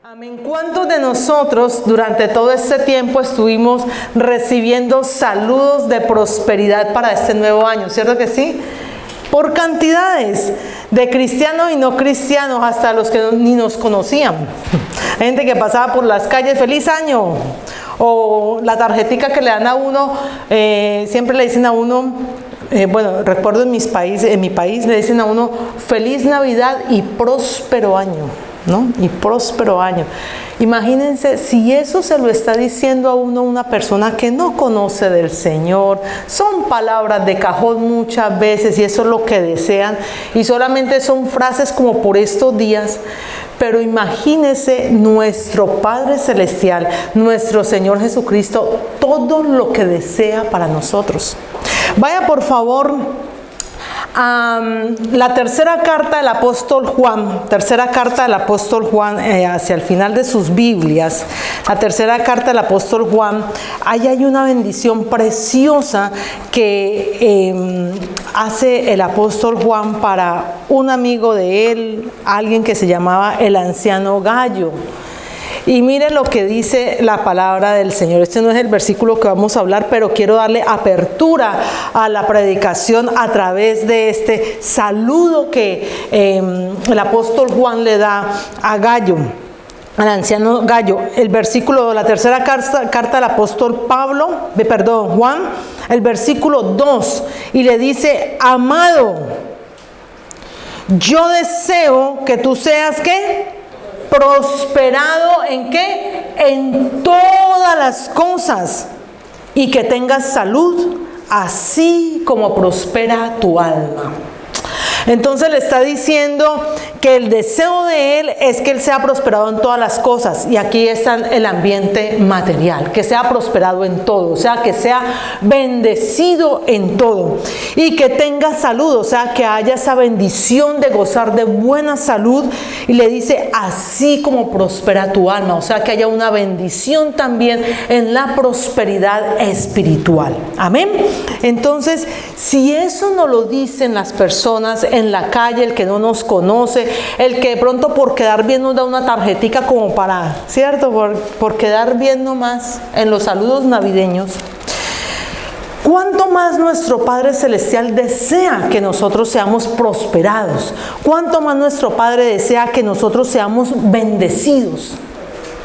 Amén. ¿Cuántos de nosotros durante todo este tiempo estuvimos recibiendo saludos de prosperidad para este nuevo año? ¿Cierto que sí? Por cantidades de cristianos y no cristianos, hasta los que ni nos conocían. Hay gente que pasaba por las calles, ¡feliz año! O la tarjetica que le dan a uno, siempre le dicen a uno, bueno, recuerdo en mi país le dicen a uno, ¡feliz Navidad y próspero año! ¿No? Y próspero año. Imagínense si eso se lo está diciendo a uno una persona que no conoce del Señor. Son palabras de cajón muchas veces y eso es lo que desean y solamente son frases como por estos días. Pero imagínense nuestro Padre Celestial, nuestro Señor Jesucristo, todo lo que desea para nosotros. Vaya por favor la tercera carta del apóstol Juan, hacia el final de sus Biblias, la tercera carta del apóstol Juan, ahí hay una bendición preciosa que hace el apóstol Juan para un amigo de él, alguien que se llamaba el anciano Gallo. Y mire lo que dice la palabra del Señor. Este no es el versículo que vamos a hablar, pero quiero darle apertura a la predicación a través de este saludo que el apóstol Juan le da a Gallo, al anciano Gallo. El versículo, la tercera carta del apóstol Juan, el versículo 2, y le dice: amado, yo deseo que tú seas, ¿qué? Prosperado ¿en qué? En todas las cosas y que tengas salud, así como prospera tu alma. Entonces le está diciendo que el deseo de él es que él sea prosperado en todas las cosas. Y aquí está el ambiente material, que sea prosperado en todo, o sea, que sea bendecido en todo. Y que tenga salud, o sea, que haya esa bendición de gozar de buena salud. Y le dice, así como prospera tu alma, o sea, que haya una bendición también en la prosperidad espiritual. Amén. Entonces, si eso no lo dicen las personas en la calle, el que no nos conoce, el que de pronto por quedar bien nos da una tarjetica como para, ¿cierto? Por quedar bien nomás en los saludos navideños. ¿Cuánto más nuestro Padre Celestial desea que nosotros seamos prosperados? ¿Cuánto más nuestro Padre desea que nosotros seamos bendecidos?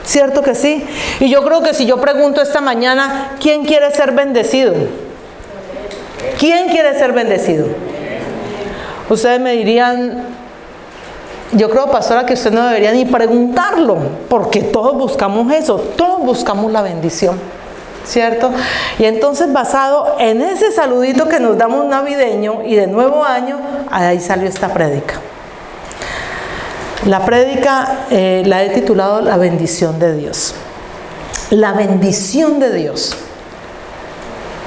¿Cierto que sí? Y yo creo que si yo pregunto esta mañana, ¿quién quiere ser bendecido? ¿Quién quiere ser bendecido? Ustedes me dirían, yo creo, pastora, que usted no debería ni preguntarlo, porque todos buscamos eso, todos buscamos la bendición, ¿cierto? Y entonces, basado en ese saludito que nos damos navideño y de nuevo año, ahí salió esta prédica. La prédica la he titulado La bendición de Dios. La bendición de Dios.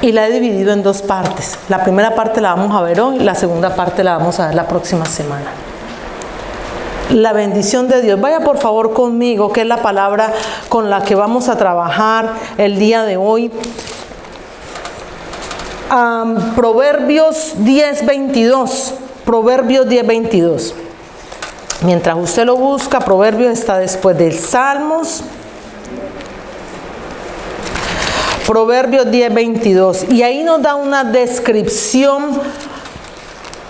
Y la he dividido en dos partes. La primera parte la vamos a ver hoy, la segunda parte la vamos a ver la próxima semana. La bendición de Dios. Vaya por favor conmigo, que es la palabra con la que vamos a trabajar el día de hoy. Proverbios 10:22. Proverbios 10:22. Mientras usted lo busca, Proverbios está después del Salmos. Proverbios 10:22, y ahí nos da una descripción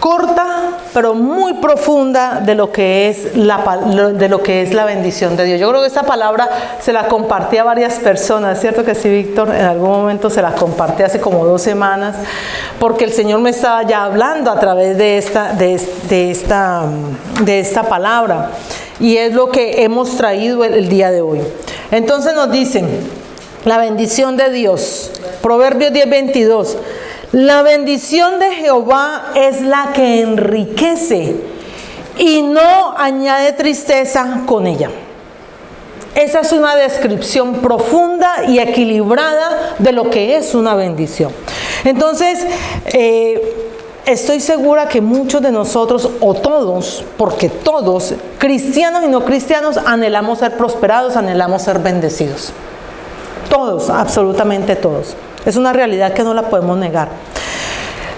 corta pero muy profunda de lo que es la bendición de Dios. Yo creo que esta palabra se la compartí a varias personas, ¿cierto que sí, Víctor? En algún momento se la compartí hace como 2 semanas, porque el Señor me estaba ya hablando a través de esta palabra, y es lo que hemos traído el día de hoy. Entonces nos dicen, la bendición de Dios, Proverbios 10:22. La bendición de Jehová es la que enriquece y no añade tristeza con ella. Esa es una descripción profunda y equilibrada de lo que es una bendición. Entonces, estoy segura que muchos de nosotros, o todos, porque todos, cristianos y no cristianos, anhelamos ser prosperados, anhelamos ser bendecidos. Todos, absolutamente todos. Es una realidad que no la podemos negar.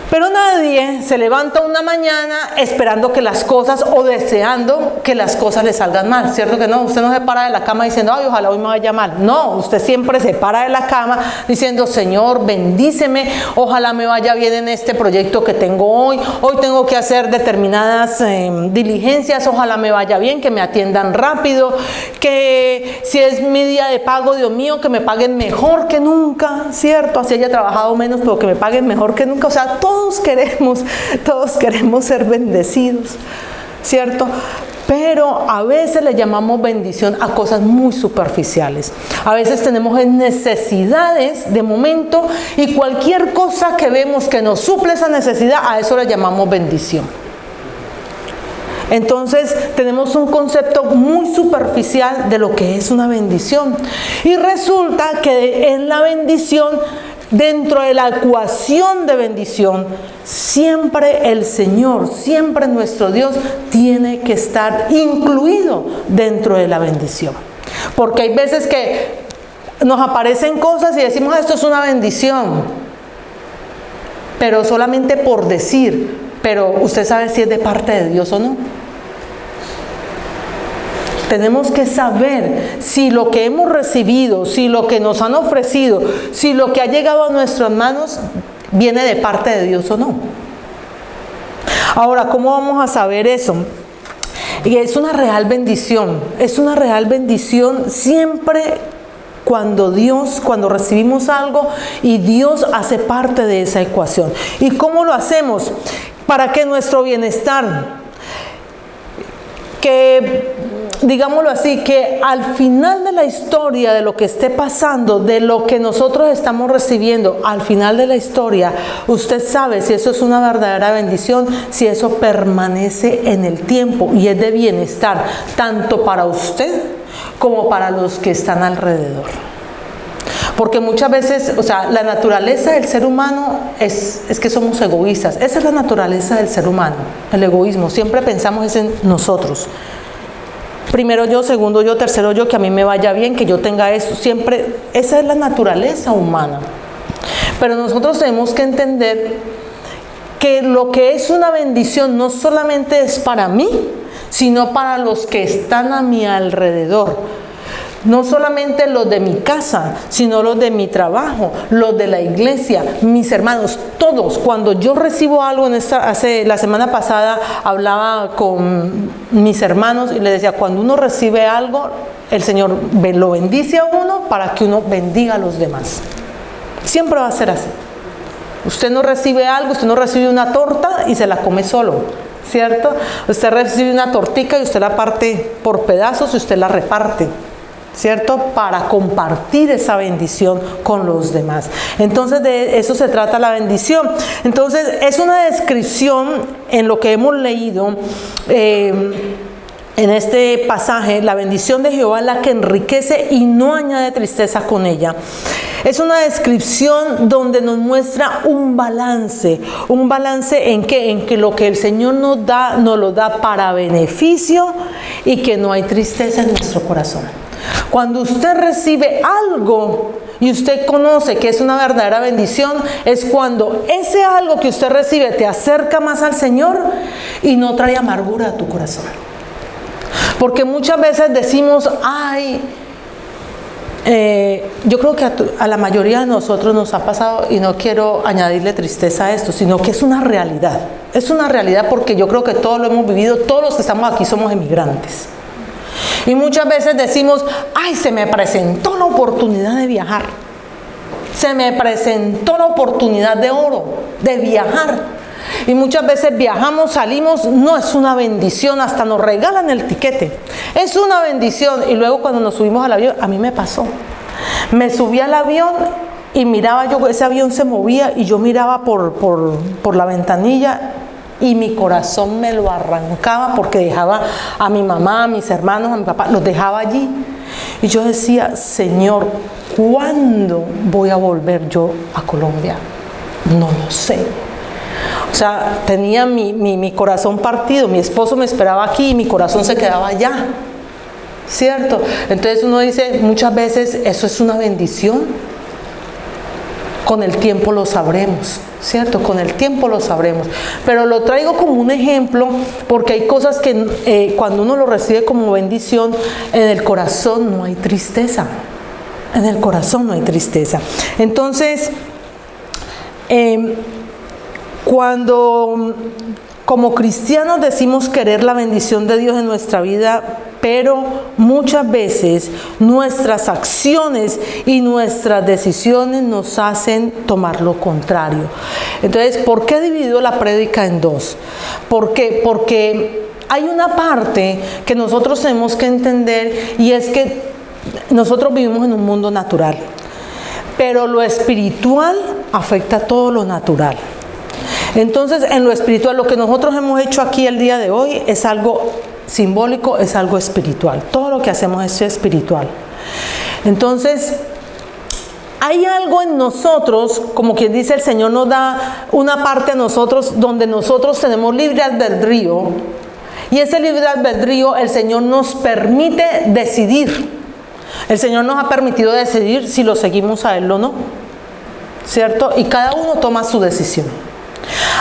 Pero nadie se levanta una mañana esperando que las cosas o deseando que las cosas le salgan mal, ¿cierto que no? Usted no se para de la cama diciendo, ay, ojalá hoy me vaya mal. No, usted siempre se para de la cama diciendo, Señor, bendíceme, ojalá me vaya bien en este proyecto que tengo hoy. Hoy tengo que hacer determinadas diligencias, ojalá me vaya bien, que me atiendan rápido, que si es mi día de pago, Dios mío, que me paguen mejor que nunca, ¿cierto? Así haya trabajado menos, pero que me paguen mejor que nunca. O sea, todos queremos ser bendecidos, ¿cierto? Pero a veces le llamamos bendición a cosas muy superficiales. A veces tenemos necesidades de momento y cualquier cosa que vemos que nos suple esa necesidad, a eso le llamamos bendición. Entonces tenemos un concepto muy superficial de lo que es una bendición. Y resulta que en la bendición, dentro de la ecuación de bendición, siempre el Señor, siempre nuestro Dios tiene que estar incluido dentro de la bendición. Porque hay veces que nos aparecen cosas y decimos, esto es una bendición, pero solamente por decir, pero usted sabe si es de parte de Dios o no. Tenemos que saber si lo que hemos recibido, si lo que nos han ofrecido, si lo que ha llegado a nuestras manos viene de parte de Dios o no. Ahora, ¿cómo vamos a saber eso? Y es una real bendición, siempre cuando recibimos algo y Dios hace parte de esa ecuación. ¿Y cómo lo hacemos? Para que nuestro bienestar, digámoslo así, que al final de la historia, de lo que esté pasando, de lo que nosotros estamos recibiendo, al final de la historia, usted sabe si eso es una verdadera bendición, si eso permanece en el tiempo y es de bienestar, tanto para usted como para los que están alrededor. Porque muchas veces, o sea, la naturaleza del ser humano es que somos egoístas. Esa es la naturaleza del ser humano, el egoísmo. Siempre pensamos en nosotros. Primero yo, segundo yo, tercero yo, que a mí me vaya bien, que yo tenga eso. Siempre, esa es la naturaleza humana. Pero nosotros tenemos que entender que lo que es una bendición no solamente es para mí, sino para los que están a mi alrededor. No solamente los de mi casa, sino los de mi trabajo, los de la iglesia, mis hermanos, todos. Cuando yo recibo algo, la semana pasada hablaba con mis hermanos y les decía, cuando uno recibe algo, el Señor lo bendice a uno para que uno bendiga a los demás. Siempre va a ser así. Usted no recibe algo, usted no recibe una torta y se la come solo, ¿cierto? Usted recibe una tortica y usted la parte por pedazos y usted la reparte, ¿cierto? Para compartir esa bendición con los demás. Entonces de eso se trata la bendición. Entonces es una descripción en lo que hemos leído en este pasaje, la bendición de Jehová es la que enriquece y no añade tristeza con ella. Es una descripción donde nos muestra un balance en que lo que el Señor nos lo da para beneficio y que no hay tristeza en nuestro corazón. Cuando usted recibe algo y usted conoce que es una verdadera bendición, es cuando ese algo que usted recibe te acerca más al Señor y no trae amargura a tu corazón. Porque muchas veces decimos, yo creo que a la mayoría de nosotros nos ha pasado, y no quiero añadirle tristeza a esto, sino que es una realidad. Es una realidad porque yo creo que todos lo hemos vivido, todos los que estamos aquí somos emigrantes. Y muchas veces decimos, se me presentó la oportunidad de viajar. Se me presentó la oportunidad de oro, de viajar. Y muchas veces viajamos, salimos, no es una bendición, hasta nos regalan el tiquete. Es una bendición. Y luego cuando nos subimos al avión, a mí me pasó. Me subí al avión y miraba yo, ese avión se movía y yo miraba por la ventanilla y mi corazón me lo arrancaba porque dejaba a mi mamá, a mis hermanos, a mi papá, los dejaba allí. Y yo decía, Señor, ¿cuándo voy a volver yo a Colombia? No lo sé. O sea, tenía mi corazón partido, mi esposo me esperaba aquí y mi corazón se quedaba allá, ¿cierto? Entonces uno dice, muchas veces, ¿eso es una bendición? Con el tiempo lo sabremos, ¿cierto? Con el tiempo lo sabremos. Pero lo traigo como un ejemplo porque hay cosas que cuando uno lo recibe como bendición, en el corazón no hay tristeza. En el corazón no hay tristeza. Entonces, cuando como cristianos decimos querer la bendición de Dios en nuestra vida, pero muchas veces nuestras acciones y nuestras decisiones nos hacen tomar lo contrario. Entonces, ¿por qué he dividido la prédica en dos? ¿Por qué? Porque hay una parte que nosotros tenemos que entender, y es que nosotros vivimos en un mundo natural, pero lo espiritual afecta a todo lo natural. Entonces, en lo espiritual, lo que nosotros hemos hecho aquí el día de hoy es algo simbólico, es algo espiritual. Todo lo que hacemos es espiritual. Entonces, hay algo en nosotros, como quien dice, el Señor nos da una parte a nosotros donde nosotros tenemos libre albedrío, y ese libre albedrío el Señor nos permite decidir. El Señor nos ha permitido decidir si lo seguimos a Él o no, ¿cierto? Y cada uno toma su decisión.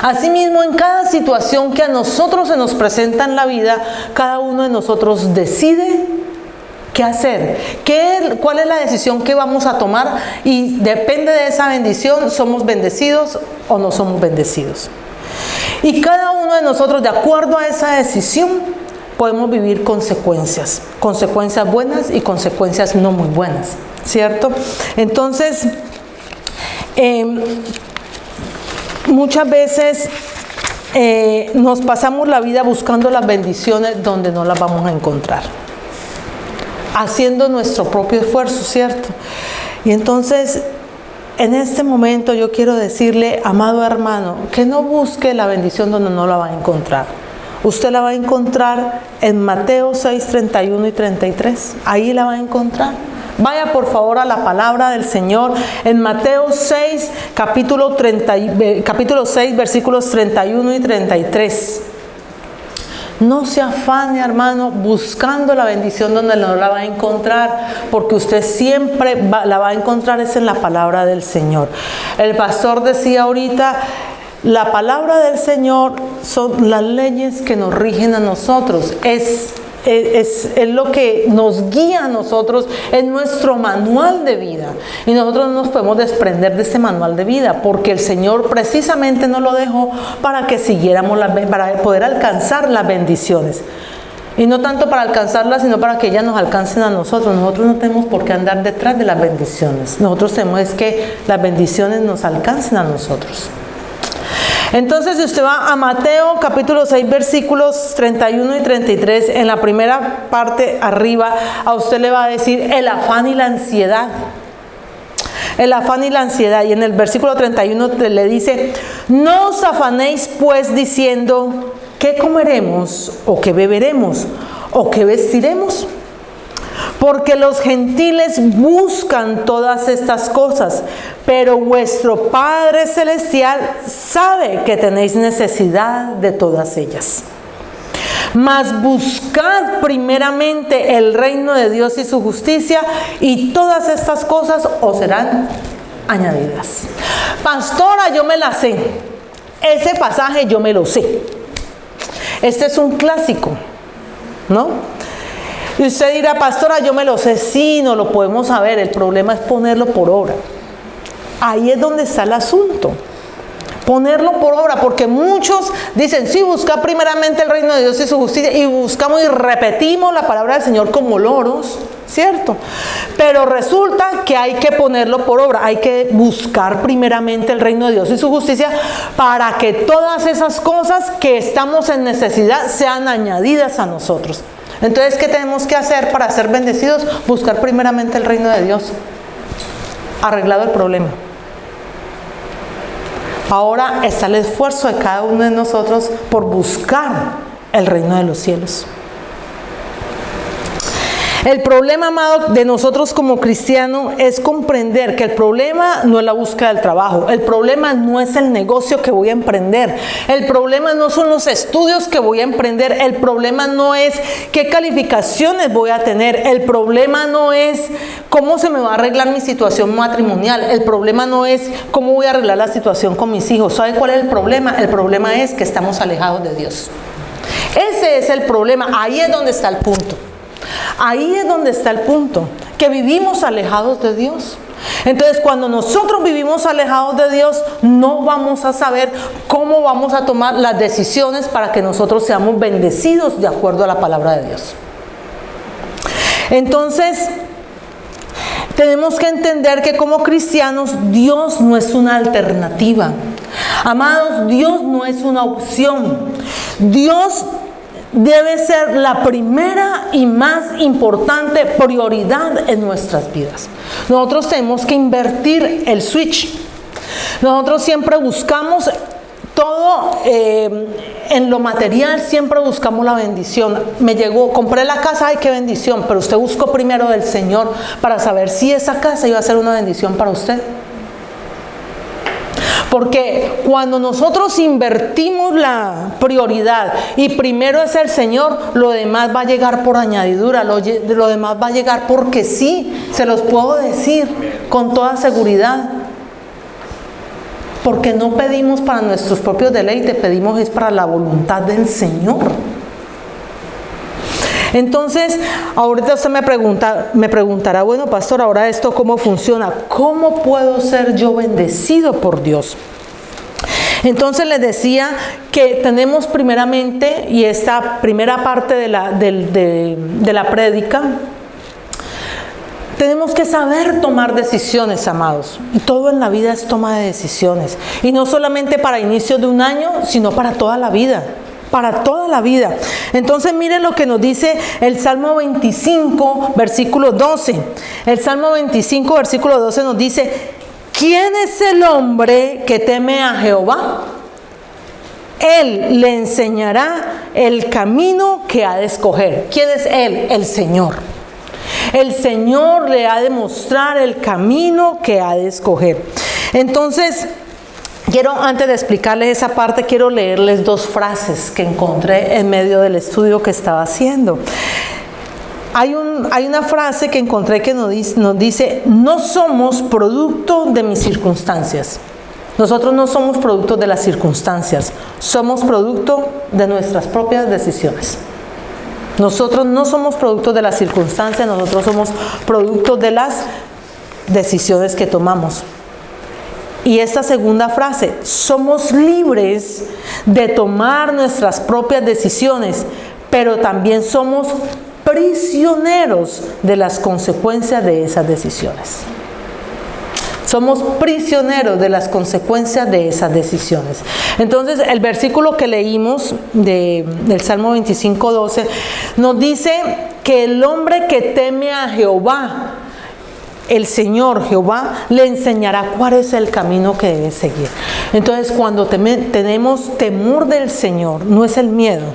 Asimismo, en cada situación que a nosotros se nos presenta en la vida, cada uno de nosotros decide qué hacer, cuál es la decisión que vamos a tomar, y depende de esa bendición, somos bendecidos o no somos bendecidos. Y cada uno de nosotros, de acuerdo a esa decisión, podemos vivir consecuencias buenas y consecuencias no muy buenas, ¿cierto? Entonces, muchas veces nos pasamos la vida buscando las bendiciones donde no las vamos a encontrar, haciendo nuestro propio esfuerzo, ¿cierto? Y entonces, en este momento yo quiero decirle, amado hermano, que no busque la bendición donde no la va a encontrar. Usted la va a encontrar en Mateo 6, 31 y 33. Ahí la va a encontrar. Vaya por favor a la palabra del Señor en Mateo 6, capítulo 6, versículos 31 y 33. No se afane, hermano, buscando la bendición donde no la va a encontrar, porque usted siempre la va a encontrar es en la palabra del Señor. El pastor decía ahorita, la palabra del Señor son las leyes que nos rigen a nosotros, es lo que nos guía a nosotros, es nuestro manual de vida, y nosotros no nos podemos desprender de ese manual de vida, porque el Señor precisamente nos lo dejó para que siguiéramos, para poder alcanzar las bendiciones, y no tanto para alcanzarlas, sino para que ellas nos alcancen a nosotros. Nosotros no tenemos por qué andar detrás de las bendiciones, nosotros tenemos es que las bendiciones nos alcancen a nosotros. Entonces, si usted va a Mateo capítulo 6 versículos 31 y 33, en la primera parte arriba, a usted le va a decir el afán y la ansiedad. El afán y la ansiedad. Y en el versículo 31 le dice, no os afanéis pues diciendo, ¿qué comeremos? ¿O qué beberemos? ¿O qué vestiremos? Porque los gentiles buscan todas estas cosas, pero vuestro Padre Celestial sabe que tenéis necesidad de todas ellas. Mas buscad primeramente el reino de Dios y su justicia, y todas estas cosas os serán añadidas. Pastora, yo me la sé. Ese pasaje yo me lo sé. Este es un clásico, ¿no? Y usted dirá, pastora, yo me lo sé. Sí, no lo podemos saber. El problema es ponerlo por obra. Ahí es donde está el asunto. Ponerlo por obra, porque muchos dicen, sí, busca primeramente el reino de Dios y su justicia, y buscamos y repetimos la palabra del Señor como loros, ¿cierto? Pero resulta que hay que ponerlo por obra, hay que buscar primeramente el reino de Dios y su justicia para que todas esas cosas que estamos en necesidad sean añadidas a nosotros. Entonces, ¿qué tenemos que hacer para ser bendecidos? Buscar primeramente el reino de Dios. Arreglado el problema. Ahora está el esfuerzo de cada uno de nosotros por buscar el reino de los cielos. El problema, amado, de nosotros como cristianos es comprender que el problema no es la búsqueda del trabajo, el problema no es el negocio que voy a emprender, el problema no son los estudios que voy a emprender, el problema no es qué calificaciones voy a tener, el problema no es cómo se me va a arreglar mi situación matrimonial, el problema no es cómo voy a arreglar la situación con mis hijos. ¿Sabe cuál es el problema? El problema es que estamos alejados de Dios. Ese es el problema, ahí es donde está el punto. Ahí es donde está el punto, que vivimos alejados de Dios. Entonces, cuando nosotros vivimos alejados de Dios, no vamos a saber cómo vamos a tomar las decisiones para que nosotros seamos bendecidos de acuerdo a la palabra de Dios. Entonces, tenemos que entender que como cristianos, Dios no es una alternativa. Amados, Dios no es una opción. Dios debe ser la primera y más importante prioridad en nuestras vidas. Nosotros tenemos que invertir el switch. Nosotros siempre buscamos todo en lo material, siempre buscamos la bendición. Compré la casa, ay, qué bendición, pero usted buscó primero del Señor para saber si esa casa iba a ser una bendición para usted. Porque cuando nosotros invertimos la prioridad y primero es el Señor, lo demás va a llegar por añadidura, lo demás va a llegar porque sí, se los puedo decir con toda seguridad. Porque no pedimos para nuestros propios deleites, pedimos es para la voluntad del Señor. Entonces, ahorita usted me preguntará, bueno, pastor, ahora esto ¿cómo funciona? ¿Cómo puedo ser yo bendecido por Dios? Entonces les decía que tenemos primeramente, y esta primera parte de la prédica, tenemos que saber tomar decisiones, amados. Y todo en la vida es toma de decisiones. Y no solamente para inicio de un año, sino para toda la vida. Para toda la vida. Entonces miren lo que nos dice el Salmo 25, versículo 12. El Salmo 25, versículo 12 nos dice: ¿quién es el hombre que teme a Jehová? Él le enseñará el camino que ha de escoger. ¿Quién es Él? El Señor. El Señor le ha de mostrar el camino que ha de escoger. Entonces, antes de explicarles esa parte, quiero leerles dos frases que encontré en medio del estudio que estaba haciendo. Hay una frase que encontré que nos dice: no somos producto de mis circunstancias. Nosotros no somos producto de las circunstancias, somos producto de nuestras propias decisiones. Nosotros no somos producto de las circunstancias, nosotros somos producto de las decisiones que tomamos. Y esta segunda frase: somos libres de tomar nuestras propias decisiones, pero también somos prisioneros de las consecuencias de esas decisiones. Somos prisioneros de las consecuencias de esas decisiones. Entonces, el versículo que leímos del Salmo 25, 12, nos dice que el hombre que teme a Jehová, el Señor Jehová, le enseñará cuál es el camino que debe seguir. Entonces, cuando tenemos temor del Señor, no es el miedo.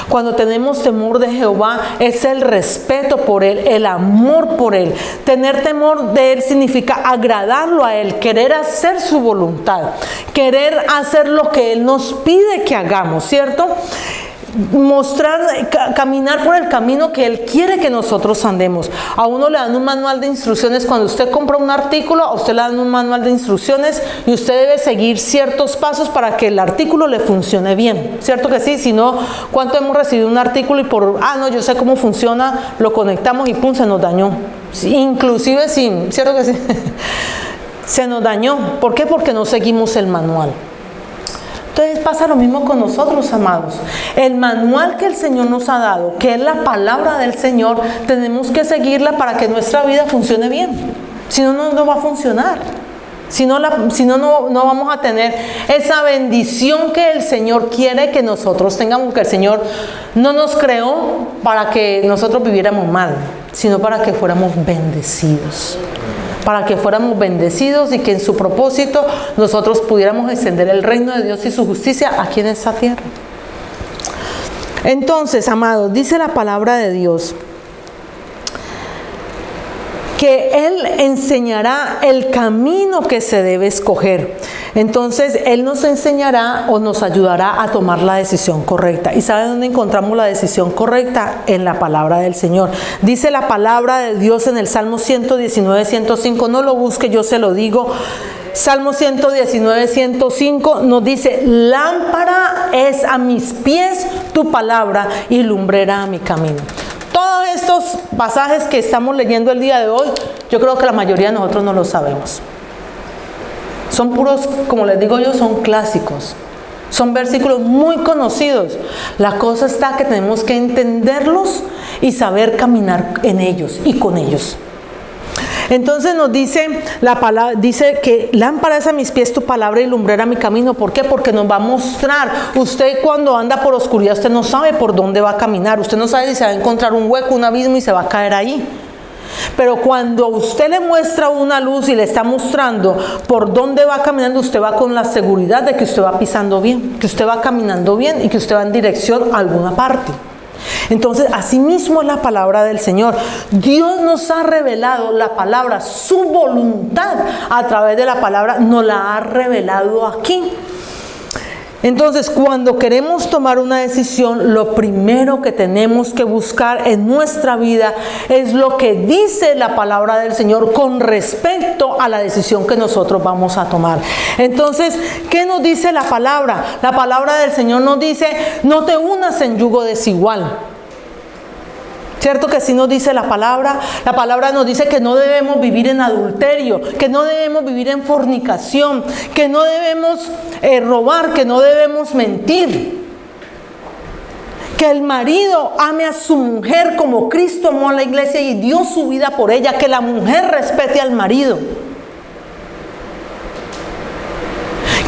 Cuando tenemos temor de Jehová, es el respeto por Él, el amor por Él. Tener temor de Él significa agradarlo a Él, querer hacer su voluntad, querer hacer lo que Él nos pide que hagamos, ¿cierto? Caminar por el camino que Él quiere que nosotros andemos. A uno le dan un manual de instrucciones. Cuando usted compra un artículo, a usted le dan un manual de instrucciones y usted debe seguir ciertos pasos para que el artículo le funcione bien, ¿cierto que sí? Si no, ¿cuánto hemos recibido un artículo y no, yo sé cómo funciona, lo conectamos y pum, se nos dañó? Sí, inclusive sin, ¿cierto que sí? Se nos dañó. ¿Por qué? Porque no seguimos el manual. Entonces pasa lo mismo con nosotros, amados. El manual que el Señor nos ha dado, que es la palabra del Señor, tenemos que seguirla para que nuestra vida funcione bien. Si no, no va a funcionar. Si no, no vamos a tener esa bendición que el Señor quiere que nosotros tengamos. Porque el Señor no nos creó para que nosotros viviéramos mal, sino para que fuéramos bendecidos. Para que fuéramos bendecidos y que en su propósito nosotros pudiéramos extender el reino de Dios y su justicia aquí en esta tierra. Entonces, amados, dice la palabra de Dios que Él enseñará el camino que se debe escoger. Entonces, Él nos enseñará o nos ayudará a tomar la decisión correcta. ¿Y sabe dónde encontramos la decisión correcta? En la palabra del Señor. Dice la palabra de Dios en el Salmo 119, 105. No lo busque, yo se lo digo. Salmo 119, 105 nos dice: lámpara es a mis pies tu palabra y lumbrera a mi camino. Todos estos pasajes que estamos leyendo el día de hoy, yo creo que la mayoría de nosotros no los sabemos. Son puros, como les digo yo, son clásicos. Son versículos muy conocidos. La cosa está que tenemos que entenderlos y saber caminar en ellos y con ellos. Entonces nos dice la palabra, dice que lámpara es a mis pies tu palabra y lumbrera mi camino. ¿Por qué? Porque nos va a mostrar. Usted cuando anda por oscuridad, usted no sabe por dónde va a caminar. Usted no sabe si se va a encontrar un hueco, un abismo y se va a caer ahí. Pero cuando usted le muestra una luz y le está mostrando por dónde va caminando, usted va con la seguridad de que usted va pisando bien, que usted va caminando bien y que usted va en dirección a alguna parte. Entonces, así mismo es la palabra del Señor. Dios nos ha revelado la palabra, su voluntad a través de la palabra, nos la ha revelado aquí. Entonces, cuando queremos tomar una decisión, lo primero que tenemos que buscar en nuestra vida es lo que dice la palabra del Señor con respecto a la decisión que nosotros vamos a tomar. Entonces, ¿qué nos dice la palabra? La palabra del Señor nos dice: no te unas en yugo desigual. ¿Cierto que sí nos dice la palabra? La palabra nos dice que no debemos vivir en adulterio, que no debemos vivir en fornicación, que no debemos robar, que no debemos mentir. Que el marido ame a su mujer como Cristo amó a la iglesia y dio su vida por ella. Que la mujer respete al marido.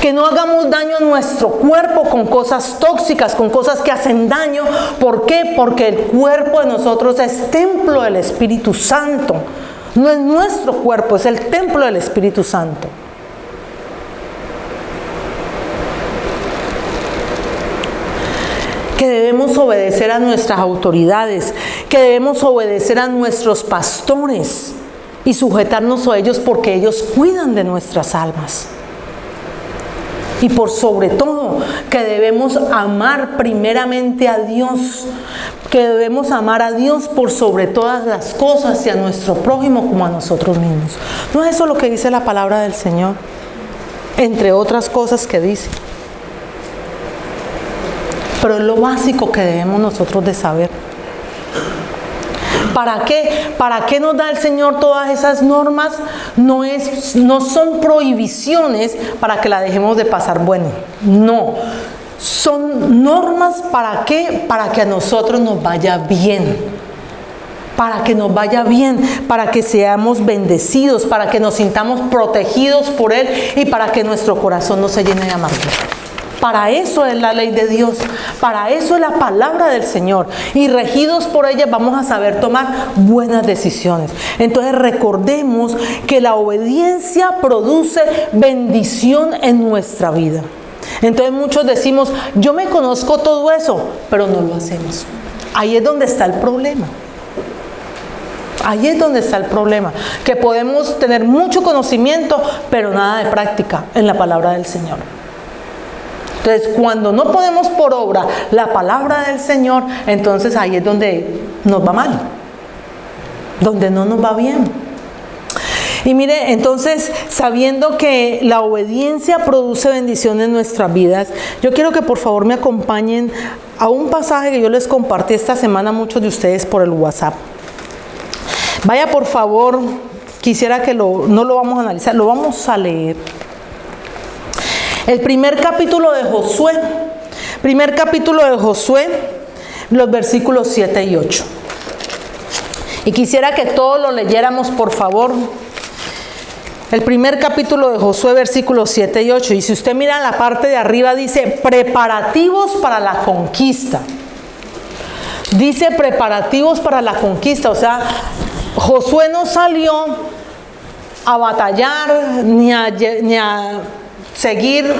Que no hagamos daño a nuestro cuerpo con cosas tóxicas, con cosas que hacen daño. ¿Por qué? Porque el cuerpo de nosotros es templo del Espíritu Santo. No es nuestro cuerpo, es el templo del Espíritu Santo. Que debemos obedecer a nuestras autoridades, que debemos obedecer a nuestros pastores y sujetarnos a ellos porque ellos cuidan de nuestras almas. Y por sobre todo, que debemos amar primeramente a Dios, que debemos amar a Dios por sobre todas las cosas y a nuestro prójimo como a nosotros mismos. ¿No es eso lo que dice la palabra del Señor? Entre otras cosas que dice. Pero es lo básico que debemos nosotros de saber. ¿Para qué? ¿Para qué nos da el Señor todas esas normas? No son prohibiciones para que la dejemos de pasar bueno. No. Son normas ¿para qué? Para que a nosotros nos vaya bien. Para que nos vaya bien, para que seamos bendecidos, para que nos sintamos protegidos por Él y para que nuestro corazón no se llene de amargura. Para eso es la ley de Dios, para eso es la palabra del Señor. Y regidos por ella vamos a saber tomar buenas decisiones. Entonces recordemos que la obediencia produce bendición en nuestra vida. Entonces muchos decimos: yo me conozco todo eso, pero no lo hacemos. Ahí es donde está el problema. Ahí es donde está el problema. Que podemos tener mucho conocimiento, pero nada de práctica en la palabra del Señor. Entonces, cuando no ponemos por obra la palabra del Señor, entonces ahí es donde nos va mal, donde no nos va bien. Y mire, entonces, sabiendo que la obediencia produce bendición en nuestras vidas, yo quiero que por favor me acompañen a un pasaje que yo les compartí esta semana a muchos de ustedes por el WhatsApp. Vaya por favor, quisiera que no lo vamos a analizar, lo vamos a leer. El primer capítulo de Josué, los versículos 7 y 8. Y quisiera que todos lo leyéramos, por favor. El primer capítulo de Josué, versículos 7 y 8. Y si usted mira en la parte de arriba, dice: preparativos para la conquista. Dice preparativos para la conquista. O sea, Josué no salió a batallar ni a seguir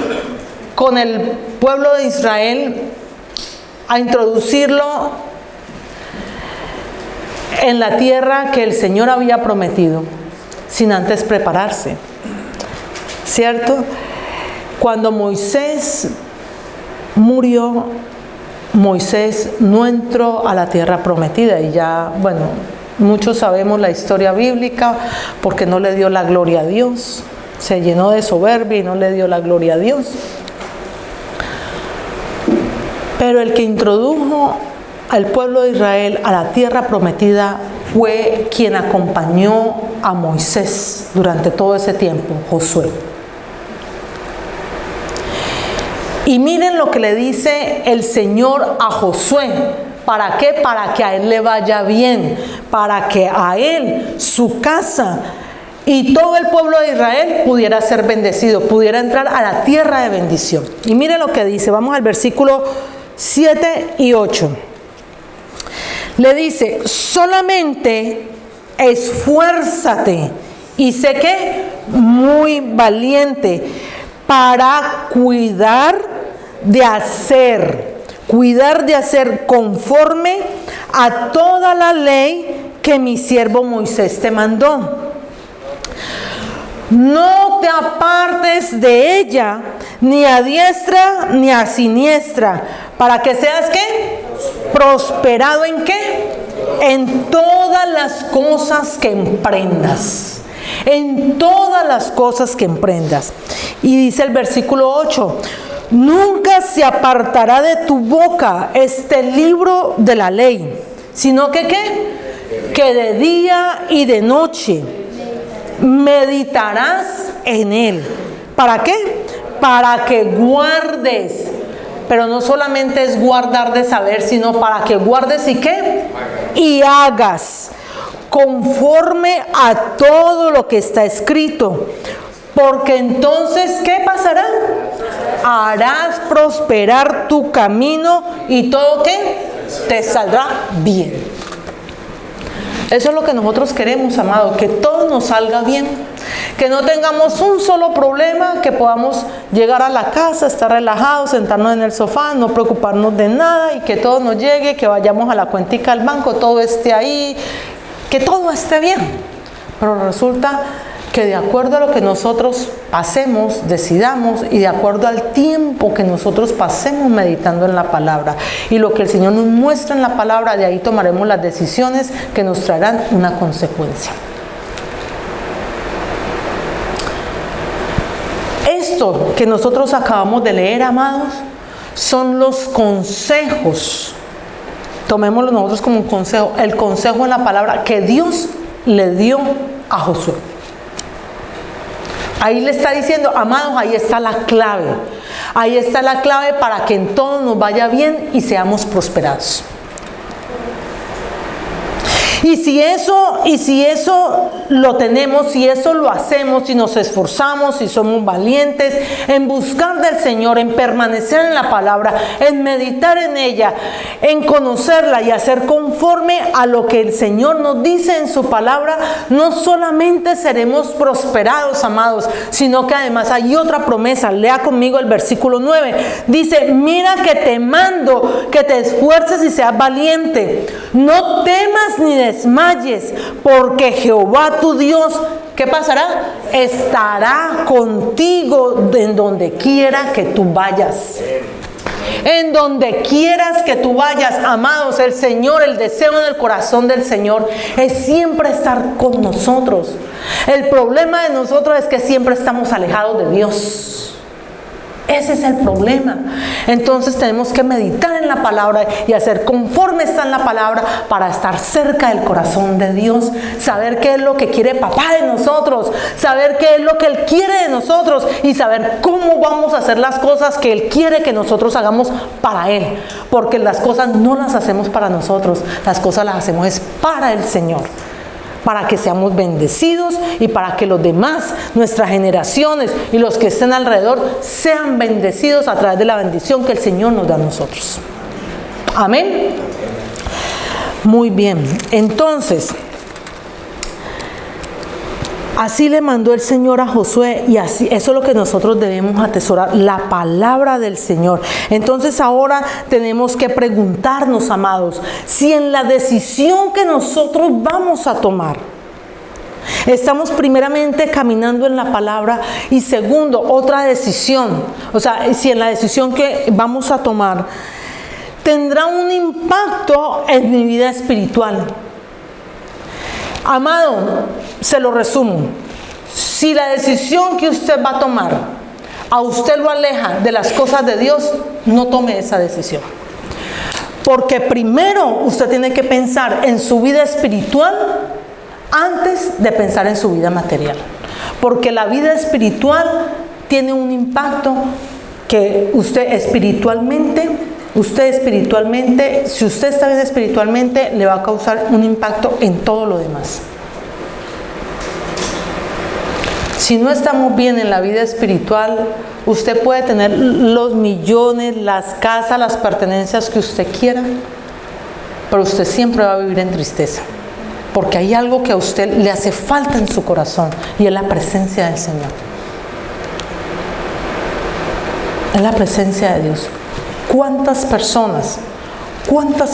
con el pueblo de Israel, a introducirlo en la tierra que el Señor había prometido, sin antes prepararse. ¿Cierto? Cuando Moisés murió, Moisés no entró a la tierra prometida y ya, bueno, muchos sabemos la historia bíblica porque no le dio la gloria a Dios. Se llenó de soberbia y no le dio la gloria a Dios. Pero el que introdujo al pueblo de Israel a la tierra prometida fue quien acompañó a Moisés durante todo ese tiempo, Josué. Y miren lo que le dice el Señor a Josué. ¿Para qué? Para que a él le vaya bien, para que a él, su casa y todo el pueblo de Israel pudiera ser bendecido, pudiera entrar a la tierra de bendición. Y miren lo que dice, vamos al versículo 7 y 8. Le dice, solamente esfuérzate y sé que muy valiente para cuidar de hacer conforme a toda la ley que mi siervo Moisés te mandó. No te apartes de ella, ni a diestra ni a siniestra, para que seas ¿qué? Prosperado ¿en qué? En todas las cosas que emprendas. En todas las cosas que emprendas. Y dice el versículo 8, nunca se apartará de tu boca este libro de la ley, sino que ¿qué? Que de día y de noche meditarás en él. ¿Para qué? Para que guardes. Pero no solamente es guardar de saber, sino para que guardes y ¿qué? Y hagas conforme a todo lo que está escrito. Porque entonces, ¿qué pasará? Harás prosperar tu camino y todo ¿qué? Te saldrá bien. Eso es lo que nosotros queremos, amados, que todo nos salga bien, que no tengamos un solo problema, que podamos llegar a la casa, estar relajados, sentarnos en el sofá, no preocuparnos de nada y que todo nos llegue, que vayamos a la cuentica del banco, todo esté ahí, que todo esté bien. Pero resulta que de acuerdo a lo que nosotros pasemos, decidamos y de acuerdo al tiempo que nosotros pasemos meditando en la palabra y lo que el Señor nos muestra en la palabra, de ahí tomaremos las decisiones que nos traerán una consecuencia. Esto que nosotros acabamos de leer, amados, son los consejos. Tomémoslo nosotros como un consejo, el consejo en la palabra que Dios le dio a Josué. Ahí le está diciendo, amados, ahí está la clave. Ahí está la clave para que en todo nos vaya bien y seamos prosperados. Y si eso lo tenemos, si eso lo hacemos, si nos esforzamos, si somos valientes en buscar del Señor, en permanecer en la palabra, en meditar en ella, en conocerla y hacer conforme a lo que el Señor nos dice en su palabra, no solamente seremos prosperados, amados, sino que además hay otra promesa. Lea conmigo el versículo 9. Dice, mira que te mando que te esfuerces y seas valiente. No temas ni desmayes, porque Jehová tu Dios, ¿qué pasará? Estará contigo en donde quiera que tú vayas. En donde quieras que tú vayas, amados, el Señor, el deseo del corazón del Señor es siempre estar con nosotros. El problema de nosotros es que siempre estamos alejados de Dios. Ese es el problema. Entonces tenemos que meditar en la palabra y hacer conforme está en la palabra para estar cerca del corazón de Dios, saber qué es lo que quiere papá de nosotros, saber qué es lo que Él quiere de nosotros y saber cómo vamos a hacer las cosas que Él quiere que nosotros hagamos para Él, porque las cosas no las hacemos para nosotros, las cosas las hacemos es para el Señor, para que seamos bendecidos y para que los demás, nuestras generaciones y los que estén alrededor sean bendecidos a través de la bendición que el Señor nos da a nosotros. Amén. Muy bien. Entonces, Así le mandó el Señor a Josué, y así, eso es lo que nosotros debemos atesorar, la palabra del Señor. Entonces ahora tenemos que preguntarnos, amados, si en la decisión que nosotros vamos a tomar, estamos primeramente caminando en la palabra, y segundo, otra decisión, o sea, si en la decisión que vamos a tomar tendrá un impacto en mi vida espiritual. Amado, se lo resumo. Si la decisión que usted va a tomar a usted lo aleja de las cosas de Dios, no tome esa decisión. Porque primero usted tiene que pensar en su vida espiritual antes de pensar en su vida material. Porque la vida espiritual tiene un impacto que usted espiritualmente, si usted está bien espiritualmente, le va a causar un impacto en todo lo demás. Si no estamos bien en la vida espiritual, usted puede tener los millones, las casas, las pertenencias que usted quiera, pero usted siempre va a vivir en tristeza, porque hay algo que a usted le hace falta en su corazón, y es la presencia del Señor. Es la presencia de Dios. ¿Cuántas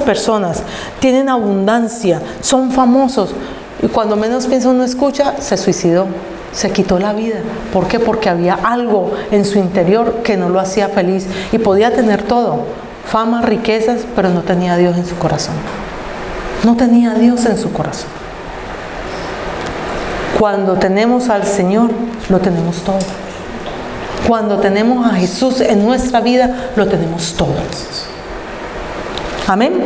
personas tienen abundancia, son famosos, y cuando menos piensa uno escucha, se suicidó, se quitó la vida? ¿Por qué? Porque había algo en su interior que no lo hacía feliz, y podía tener todo, fama, riquezas, pero no tenía a Dios en su corazón. No tenía a Dios en su corazón. Cuando tenemos al Señor, lo tenemos todo. Cuando tenemos a Jesús en nuestra vida, lo tenemos todo. Amén.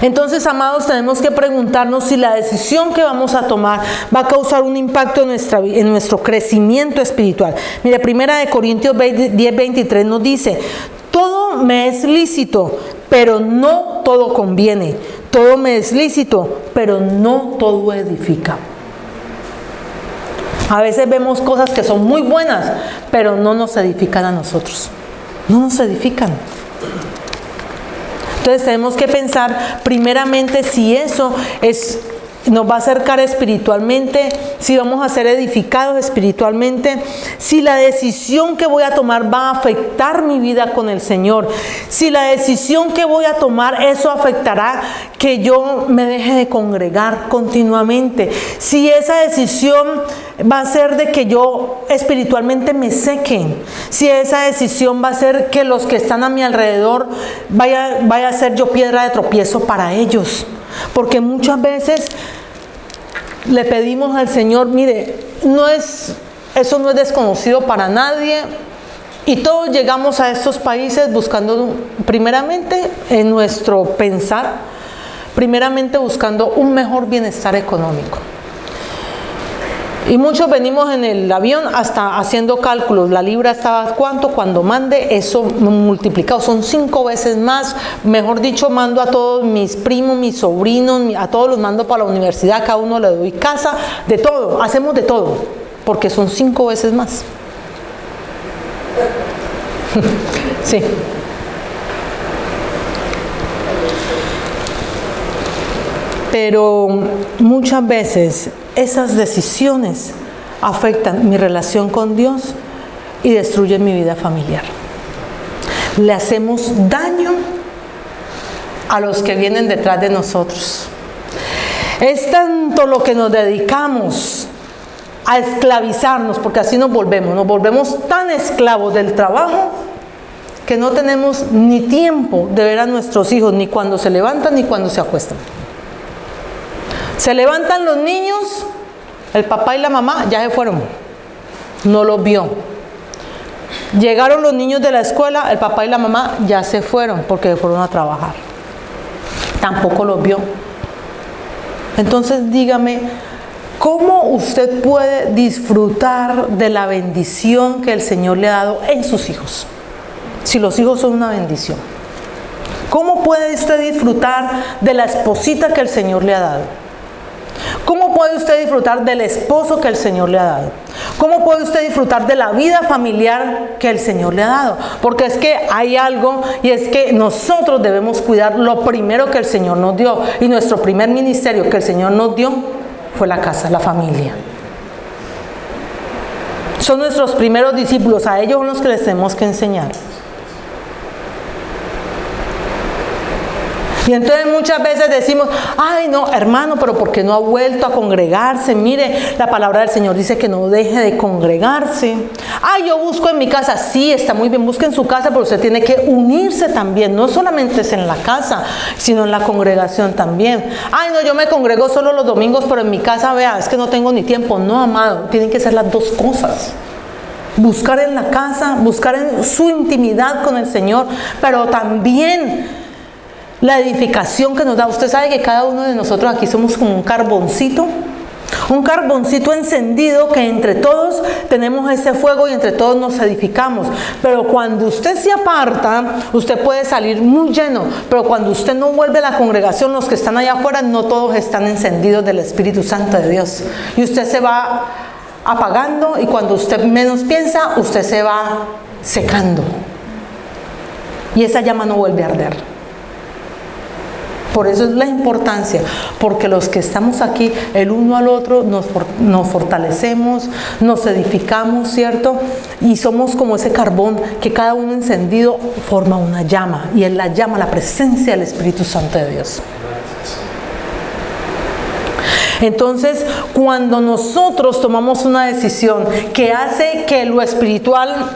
Entonces, amados, tenemos que preguntarnos si la decisión que vamos a tomar va a causar un impacto en nuestro crecimiento espiritual. Mire, 1 Corintios 10:23 nos dice: todo me es lícito, pero no todo conviene. Todo me es lícito, pero no todo edifica. A veces vemos cosas que son muy buenas, pero no nos edifican a nosotros. No nos edifican. Entonces tenemos que pensar primeramente si eso nos va a acercar espiritualmente, si vamos a ser edificados espiritualmente, si la decisión que voy a tomar va a afectar mi vida con el Señor, si la decisión que voy a tomar, eso afectará que yo me deje de congregar continuamente, si esa decisión va a ser de que yo espiritualmente me seque, si esa decisión va a ser que los que están a mi alrededor vaya a ser yo piedra de tropiezo para ellos. Porque muchas veces le pedimos al Señor, mire, eso no es desconocido para nadie, y todos llegamos a estos países buscando, primeramente en nuestro pensar, primeramente buscando un mejor bienestar económico. Y muchos venimos en el avión hasta haciendo cálculos. La libra estaba ¿cuánto? Cuando mande eso multiplicado, son 5 veces más. Mejor dicho, mando a todos mis primos, mis sobrinos, a todos los mando para la universidad, cada uno le doy casa, de todo, hacemos de todo, porque son 5 veces más. Sí. Pero muchas veces esas decisiones afectan mi relación con Dios y destruyen mi vida familiar. Le hacemos daño a los que vienen detrás de nosotros. Es tanto lo que nos dedicamos a esclavizarnos, porque así nos volvemos tan esclavos del trabajo que no tenemos ni tiempo de ver a nuestros hijos, ni cuando se levantan ni cuando se acuestan. Se levantan los niños, el papá y la mamá ya se fueron, no los vio. Llegaron los niños de la escuela, el papá y la mamá ya se fueron porque fueron a trabajar. Tampoco los vio. Entonces dígame, ¿cómo usted puede disfrutar de la bendición que el Señor le ha dado en sus hijos? Si los hijos son una bendición. ¿Cómo puede usted disfrutar de la esposita que el Señor le ha dado? ¿Cómo puede usted disfrutar del esposo que el Señor le ha dado? ¿Cómo puede usted disfrutar de la vida familiar que el Señor le ha dado? Porque es que hay algo, y es que nosotros debemos cuidar lo primero que el Señor nos dio. Y nuestro primer ministerio que el Señor nos dio fue la casa, la familia. Son nuestros primeros discípulos, a ellos son los que les tenemos que enseñar. Y entonces muchas veces decimos, ay no, hermano, pero ¿por qué no ha vuelto a congregarse? Mire, la palabra del Señor dice que no deje de congregarse. Ay, yo busco en mi casa. Sí, está muy bien, busque en su casa, pero usted tiene que unirse también. No solamente es en la casa, sino en la congregación también. Ay, no, yo me congrego solo los domingos, pero en mi casa, vea, es que no tengo ni tiempo. No, amado, tienen que ser las dos cosas. Buscar en la casa, buscar en su intimidad con el Señor, pero también la edificación que nos da. Usted sabe que cada uno de nosotros aquí somos como un carboncito encendido, que entre todos tenemos ese fuego y entre todos nos edificamos. Pero cuando usted se aparta, usted puede salir muy lleno, pero cuando usted no vuelve a la congregación, los que están allá afuera, no todos están encendidos del Espíritu Santo de Dios. Y usted se va apagando, y cuando usted menos piensa, usted se va secando. Y esa llama no vuelve a arder. Por eso es la importancia, porque los que estamos aquí, el uno al otro, nos fortalecemos, nos edificamos, ¿cierto? Y somos como ese carbón que cada uno encendido forma una llama, y es la llama, la presencia del Espíritu Santo de Dios. Entonces, cuando nosotros tomamos una decisión que hace que lo espiritual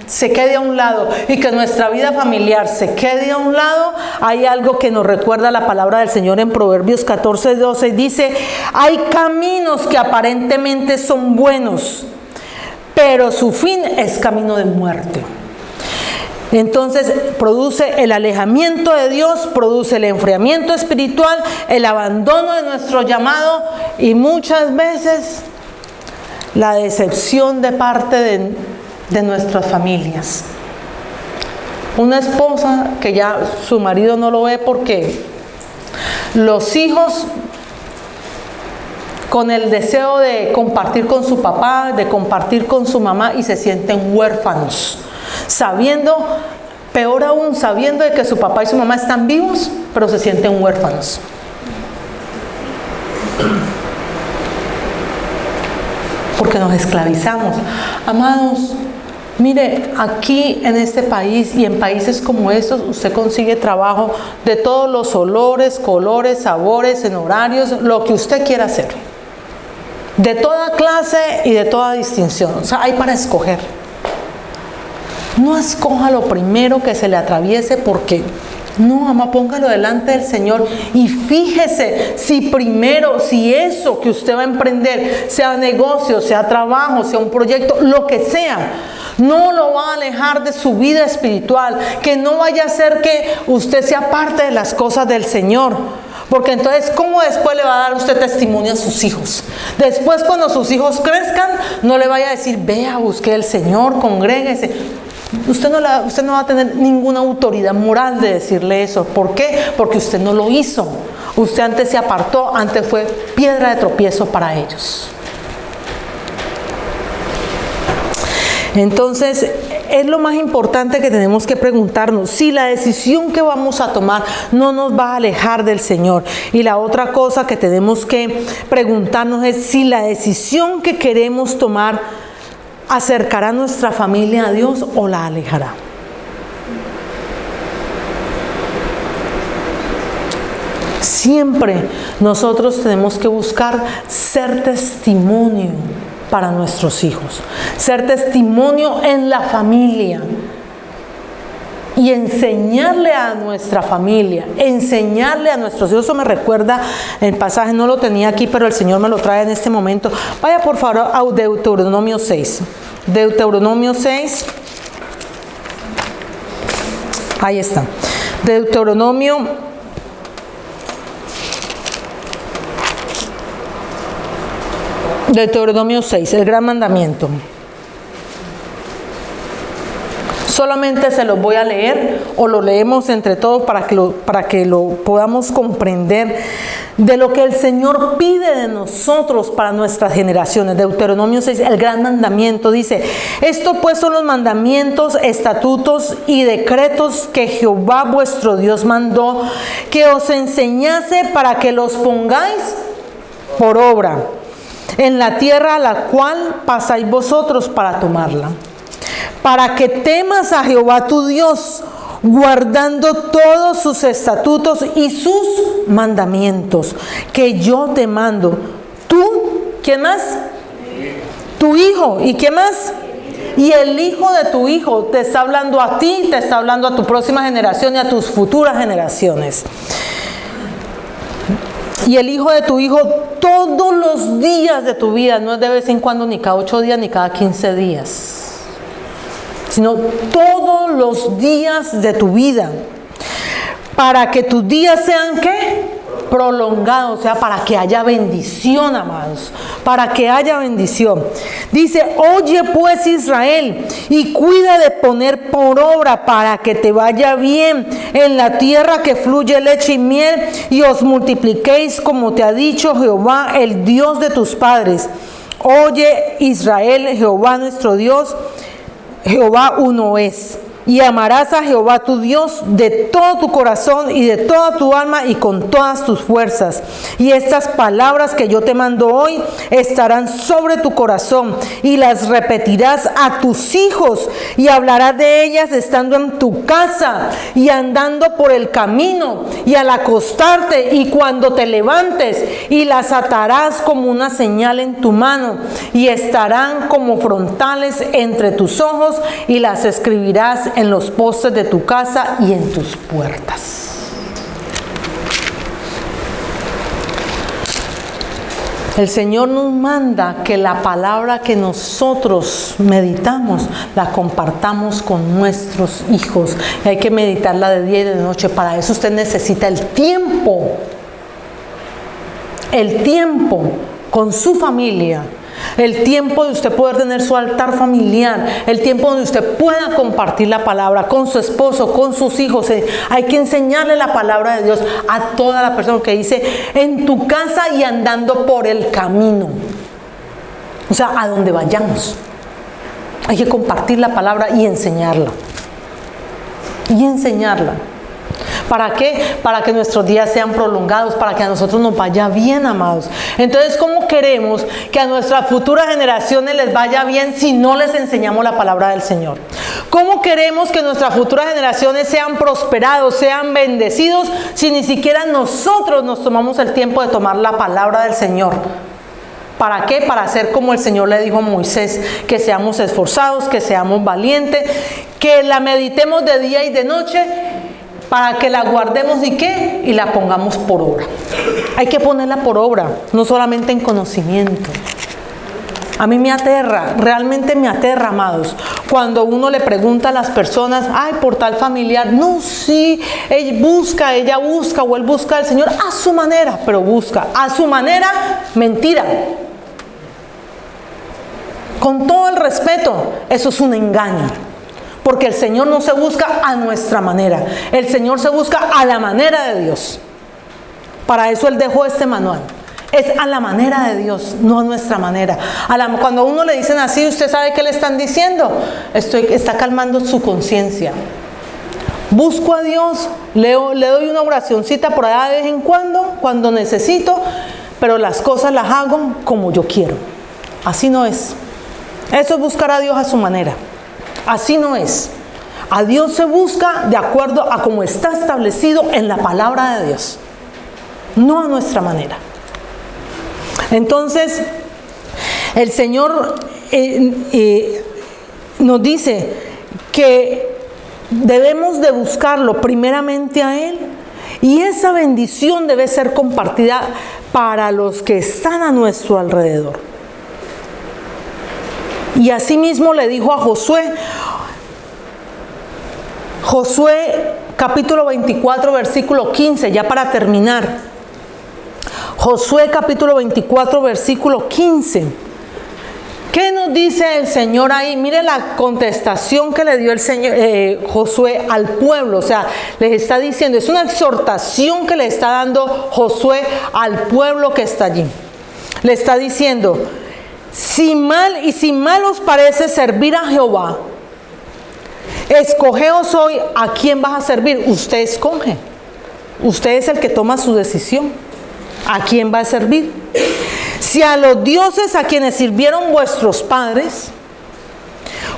se quede a un lado y que nuestra vida familiar se quede a un lado, hay algo que nos recuerda la palabra del Señor en Proverbios 14:12. Dice, hay caminos que aparentemente son buenos, pero su fin es camino de muerte. Entonces produce el alejamiento de Dios, produce el enfriamiento espiritual, el abandono de nuestro llamado y muchas veces la decepción de parte de nuestras familias. Una esposa que ya su marido no lo ve porque los hijos, con el deseo de compartir con su papá, de compartir con su mamá, y se sienten huérfanos, sabiendo, peor aún, sabiendo de que su papá y su mamá están vivos, pero se sienten huérfanos. Porque nos esclavizamos. Amados, mire, aquí en este país y en países como estos, usted consigue trabajo de todos los olores, colores, sabores, en horarios, lo que usted quiera hacer. De toda clase y de toda distinción. O sea, hay para escoger. No escoja lo primero que se le atraviese, porque no, mamá, póngalo delante del Señor y fíjese si eso que usted va a emprender, sea negocio, sea trabajo, sea un proyecto, lo que sea, no lo va a alejar de su vida espiritual, que no vaya a hacer que usted sea parte de las cosas del Señor. Porque entonces, ¿cómo después le va a dar usted testimonio a sus hijos? Después, cuando sus hijos crezcan, no le vaya a decir, vea, busque al Señor, congréguese. Usted no va a tener ninguna autoridad moral de decirle eso. ¿Por qué? Porque usted no lo hizo. Usted antes se apartó, antes fue piedra de tropiezo para ellos. Entonces, es lo más importante que tenemos que preguntarnos, si la decisión que vamos a tomar no nos va a alejar del Señor. Y la otra cosa que tenemos que preguntarnos es si la decisión que queremos tomar acercará a nuestra familia a Dios o la alejará. Siempre nosotros tenemos que buscar ser testimonio para nuestros hijos, ser testimonio en la familia y enseñarle a nuestra familia, enseñarle a nuestros hijos. Eso me recuerda el pasaje, no lo tenía aquí, pero el Señor me lo trae en este momento. Vaya por favor a Deuteronomio 6. Deuteronomio 6. Ahí está. Deuteronomio 6, el gran mandamiento. Solamente se los voy a leer, o lo leemos entre todos para que lo podamos comprender de lo que el Señor pide de nosotros para nuestras generaciones. Deuteronomio 6, el gran mandamiento, dice: esto pues son los mandamientos, estatutos y decretos que Jehová vuestro Dios mandó que os enseñase para que los pongáis por obra, en la tierra a la cual pasáis vosotros para tomarla, para que temas a Jehová tu Dios, guardando todos sus estatutos y sus mandamientos, que yo te mando. Tú, ¿quién más? Tu hijo. ¿Y quién más? Y el hijo de tu hijo. Te está hablando a ti, te está hablando a tu próxima generación y a tus futuras generaciones. Y el hijo de tu hijo todos los días de tu vida, no es de vez en cuando, ni cada 8 días, ni cada 15 días, sino todos los días de tu vida, para que tus días sean, ¿qué? Prolongados, o sea, para que haya bendición, amados, para que haya bendición. Dice, oye pues Israel, y cuida de poner por obra para que te vaya bien en la tierra que fluye leche y miel, y os multipliquéis como te ha dicho Jehová, el Dios de tus padres. Oye Israel, Jehová nuestro Dios, Jehová uno es. Y amarás a Jehová tu Dios de todo tu corazón y de toda tu alma y con todas tus fuerzas. Y estas palabras que yo te mando hoy estarán sobre tu corazón y las repetirás a tus hijos y hablarás de ellas estando en tu casa y andando por el camino y al acostarte y cuando te levantes, y las atarás como una señal en tu mano y estarán como frontales entre tus ojos y las escribirás en los postes de tu casa y en tus puertas. El Señor nos manda que la palabra que nosotros meditamos la compartamos con nuestros hijos. Y hay que meditarla de día y de noche. Para eso usted necesita el tiempo con su familia. El tiempo de usted poder tener su altar familiar, el tiempo donde usted pueda compartir la palabra con su esposo, con sus hijos. Hay que enseñarle la palabra de Dios a toda la persona, que dice en tu casa y andando por el camino. O sea, a donde vayamos. Hay que compartir la palabra y enseñarla. ¿Para qué? Para que nuestros días sean prolongados, para que a nosotros nos vaya bien, amados. Entonces, ¿cómo queremos que a nuestras futuras generaciones les vaya bien si no les enseñamos la palabra del Señor? ¿Cómo queremos que nuestras futuras generaciones sean prosperados, sean bendecidos, si ni siquiera nosotros nos tomamos el tiempo de tomar la palabra del Señor? ¿Para qué? Para hacer como el Señor le dijo a Moisés, que seamos esforzados, que seamos valientes, que la meditemos de día y de noche, para que la guardemos y ¿qué? Y la pongamos por obra. Hay que ponerla por obra, no solamente en conocimiento. A mí me aterra, realmente me aterra, amados, cuando uno le pregunta a las personas, ay, por tal familiar, no, sí, ella busca o él busca al Señor a su manera, pero busca a su manera, mentira. Con todo el respeto, eso es un engaño. Porque el Señor no se busca a nuestra manera. El Señor se busca a la manera de Dios. Para eso Él dejó este manual. Es a la manera de Dios, no a nuestra manera. Cuando a uno le dicen así, ¿usted sabe qué le están diciendo? Está calmando su conciencia. Busco a Dios, le doy una oracioncita por allá de vez en cuando necesito, pero las cosas las hago como yo quiero. Así no es. Eso es buscar a Dios a su manera. Así no es. A Dios se busca de acuerdo a como está establecido en la palabra de Dios, no a nuestra manera. Entonces, el Señor nos dice que debemos de buscarlo primeramente a Él, y esa bendición debe ser compartida para los que están a nuestro alrededor. Y asimismo le dijo a Josué capítulo 24, versículo 15, ya para terminar. Josué capítulo 24, versículo 15. ¿Qué nos dice el Señor ahí? Mire la contestación que le dio el Señor, Josué al pueblo. O sea, les está diciendo, es una exhortación que le está dando Josué al pueblo que está allí. Le está diciendo, si mal os parece servir a Jehová, escogeos hoy a quién vas a servir. Usted escoge. Usted es el que toma su decisión. ¿A quién va a servir? Si a los dioses a quienes sirvieron vuestros padres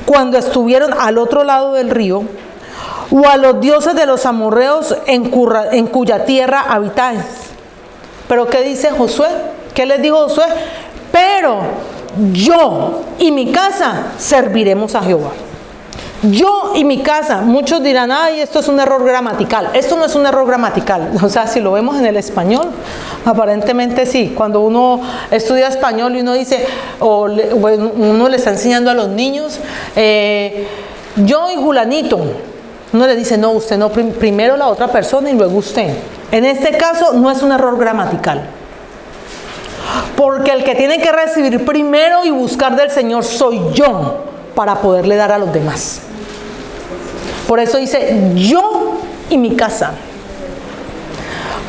cuando estuvieron al otro lado del río, o a los dioses de los amorreos en cuya tierra habitáis. Pero ¿qué dice Josué? ¿Qué les dijo Josué? Pero yo y mi casa serviremos a Jehová. Yo y mi casa. Muchos dirán, ay, esto es un error gramatical. Esto no es un error gramatical. O sea, si lo vemos en el español, aparentemente sí. Cuando uno estudia español y uno dice, uno le está enseñando a los niños, yo y Julanito. Uno le dice, no, usted no, primero la otra persona y luego usted. En este caso no es un error gramatical. Porque el que tiene que recibir primero y buscar del Señor soy yo, para poderle dar a los demás. Por eso dice, yo y mi casa.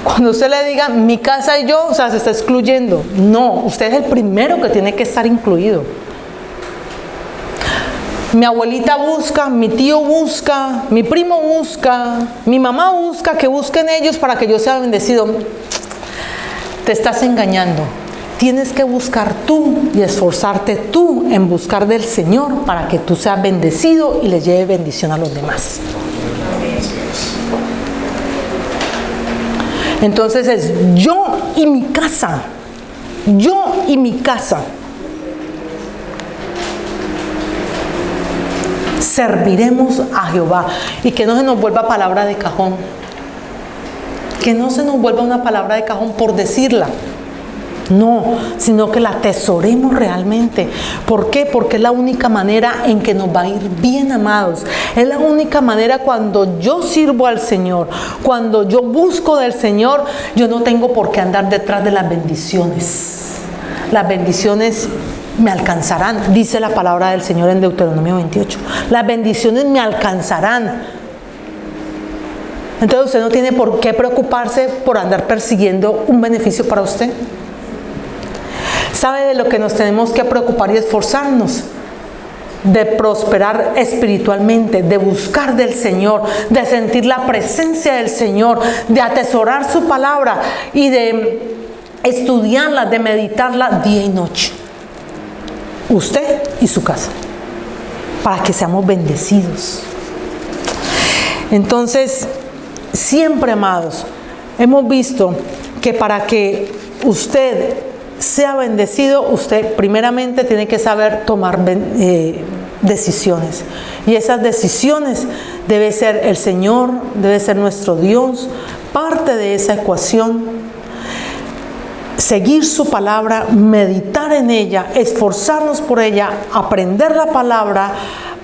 Cuando usted le diga, mi casa y yo, o sea, se está excluyendo. No, usted es el primero que tiene que estar incluido. Mi abuelita busca, mi tío busca, mi primo busca, mi mamá busca, que busquen ellos para que yo sea bendecido. Te estás engañando. Tienes que buscar tú y esforzarte tú en buscar del Señor para que tú seas bendecido y le lleve bendición a los demás. Entonces es yo y mi casa. Yo y mi casa. Serviremos a Jehová. Y que no se nos vuelva palabra de cajón. Que no se nos vuelva una palabra de cajón por decirla. No, sino que la atesoremos realmente. ¿Por qué? Porque es la única manera en que nos va a ir bien, amados. Es la única manera cuando yo sirvo al Señor, cuando yo busco del Señor, yo no tengo por qué andar detrás de las bendiciones. Las bendiciones me alcanzarán, dice la palabra del Señor en Deuteronomio 28. Las bendiciones me alcanzarán. Entonces usted no tiene por qué preocuparse por andar persiguiendo un beneficio para usted. ¿Sabe de lo que nos tenemos que preocupar y esforzarnos? De prosperar espiritualmente, de buscar del Señor, de sentir la presencia del Señor, de atesorar su palabra y de estudiarla, de meditarla día y noche. Usted y su casa, para que seamos bendecidos. Entonces, siempre, amados, hemos visto que para que usted sea bendecido, usted primeramente tiene que saber tomar decisiones. Y esas decisiones debe ser el Señor, debe ser nuestro Dios, parte de esa ecuación. Seguir su palabra, meditar en ella, esforzarnos por ella, aprender la palabra,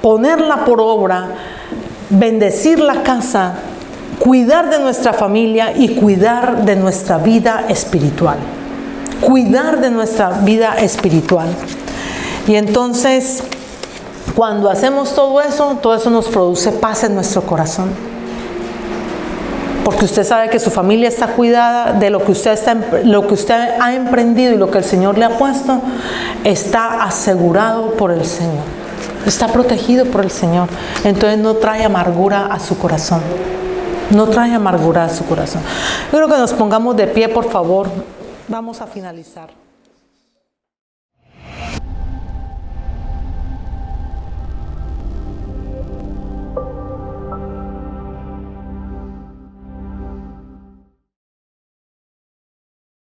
ponerla por obra, bendecir la casa, cuidar de nuestra familia y cuidar de nuestra vida espiritual. Cuidar de nuestra vida espiritual. Y entonces, cuando hacemos todo eso nos produce paz en nuestro corazón. Porque usted sabe que su familia está cuidada, de lo que usted ha emprendido y lo que el Señor le ha puesto, está asegurado por el Señor. Está protegido por el Señor. Entonces no trae amargura a su corazón. No trae amargura a su corazón. Yo creo que nos pongamos de pie, por favor. Vamos a finalizar.